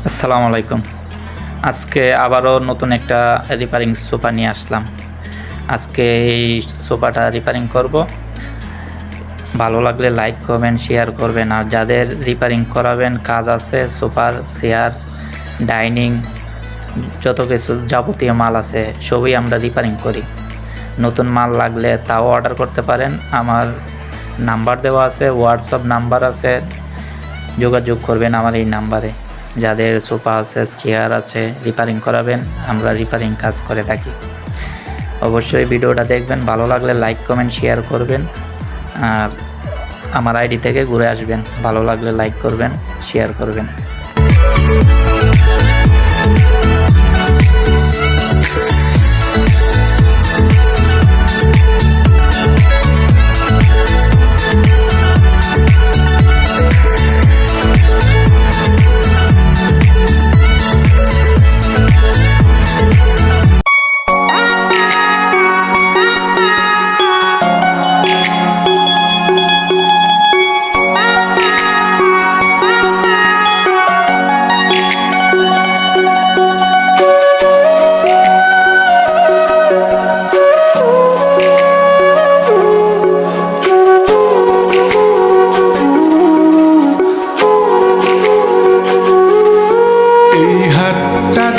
আসসালামু আলাইকুম। আজকে আবারও নতুন একটা রিপেয়ারিং সোফা নিয়ে আসলাম। আজকে এই সোফাটা রিপেয়ারিং করব। ভালো লাগলে লাইক করবেন, শেয়ার করবেন। আর যাদের রিপেয়ারিং করাবেন কাজ আছে, সোফার, চেয়ার, ডাইনিং, যত কিছু যাবতীয় মাল আছে সবই আমরা রিপেয়ারিং করি। নতুন মাল লাগলে তাও অর্ডার করতে পারেন। আমার নাম্বার দেওয়া আছে, হোয়াটসঅ্যাপ নাম্বার আছে, যোগাযোগ করবেন আমার এই নাম্বারে। যাদের সোফা আছে, চেয়ার আছে, রিপেয়ারিং করাবেন, আমরা রিপেয়ারিং কাজ করে থাকি। অবশ্যই ভিডিওটা দেখবেন, ভালো লাগলে লাইক কমেন্ট শেয়ার করবেন। আর আমার আইডি থেকে ঘুরে আসবেন, ভালো লাগলে লাইক করবেন, শেয়ার করবেন।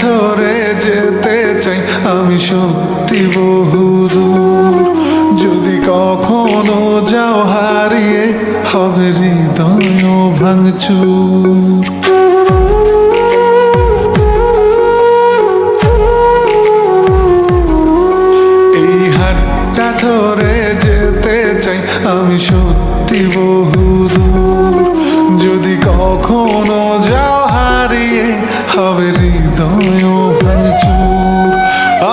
ধরে যেতে চাই আমি সত্যি বহুদূর। যদি কখনো যাও হারিয়ে হবে হৃদয় ভাঙচুর। এই হাতটা ধরে যেতে চাই আমি সত্যি বহুদূর। যদি কখনো যাও হারিয়ে হবে হৃদয় ভাঙচুর।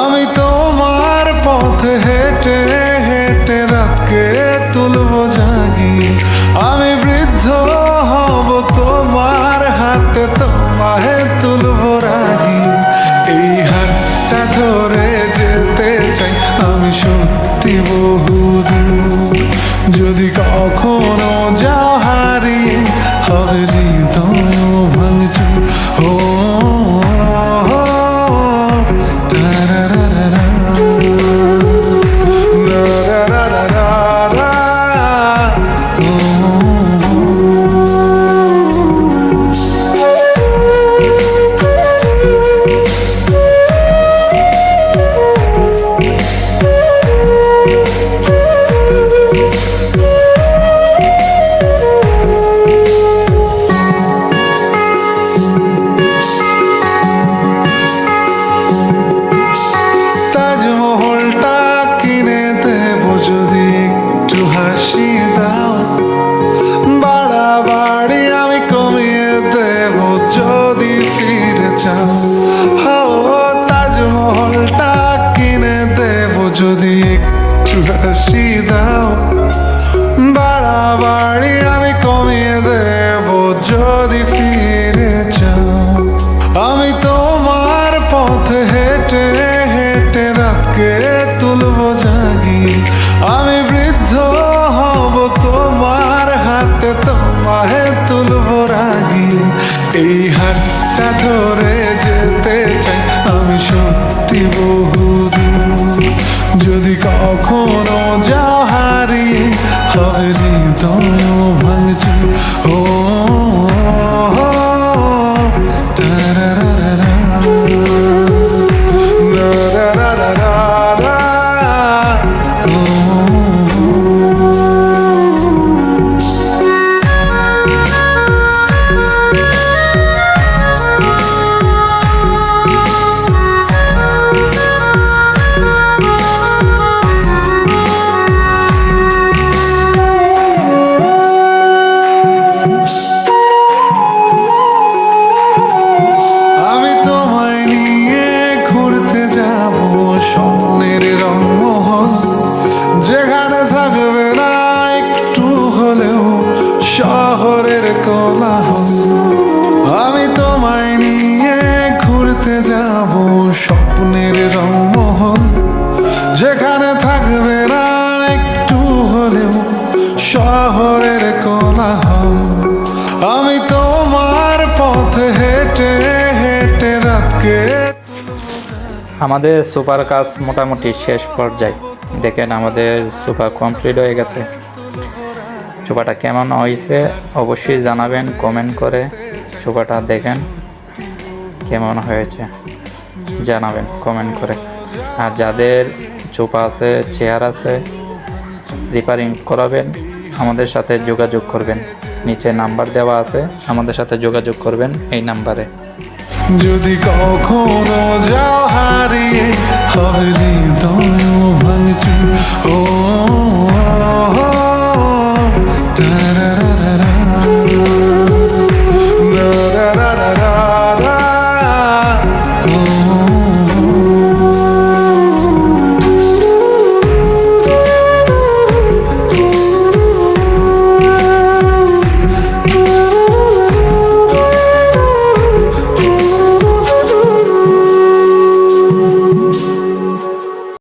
আমি তোমার পথে হেঁটে হেঁটে রাতকে তুলব জাগিয়ে। আমি বৃদ্ধ হব তোমার হাতে, তোমায় তুলব রাগিয়ে। এই হাতটা ধরে যেতে চাই আমি সত্যি বহুদূর। যদি কখনো যাও হারিয়ে হবে হৃদয় ভাঙচুর। ও তাজমহলটা কিনে দেব যদি একটু হাসি দাও। বাড়াবাড়ি আমি কমিয়ে দেব যদি ফিরে যাও। আমি তোমার পথে হেঁটে হেঁটে রাতকে তুলব জাগিয়ে। আমি বৃদ্ধ হব তোমার হাতে, তোমায় তুলব রাগিয়ে। এই হাতটা ধরে যেতে চাই আমি সত্যি বহুদূর। যদি কখনো যাও হারিয়ে হবে হৃদয় ভাঙচুর। ও আমাদের সোফার কাজ মোটামুটি শেষ পর্যায়ে। দেখেন আমাদের সোফা কমপ্লিট হয়ে গেছে। সোফাটা কেমন হয়েছে অবশ্যই জানাবেন কমেন্ট করে। সোফাটা দেখেন কেমন হয়েছে জানাবেন কমেন্ট করে। আর যাদের সোফা আছে, চেয়ার আছে, রিপেয়ারিং করাবেন আমাদের সাথে যোগাযোগ করবেন। নিচে নাম্বার দেওয়া আছে, আমাদের সাথে যোগাযোগ করবেন এই নাম্বারে। যদি কখনো যাও হারিয়ে হবে হৃদয় ভাঙচুর ও তারা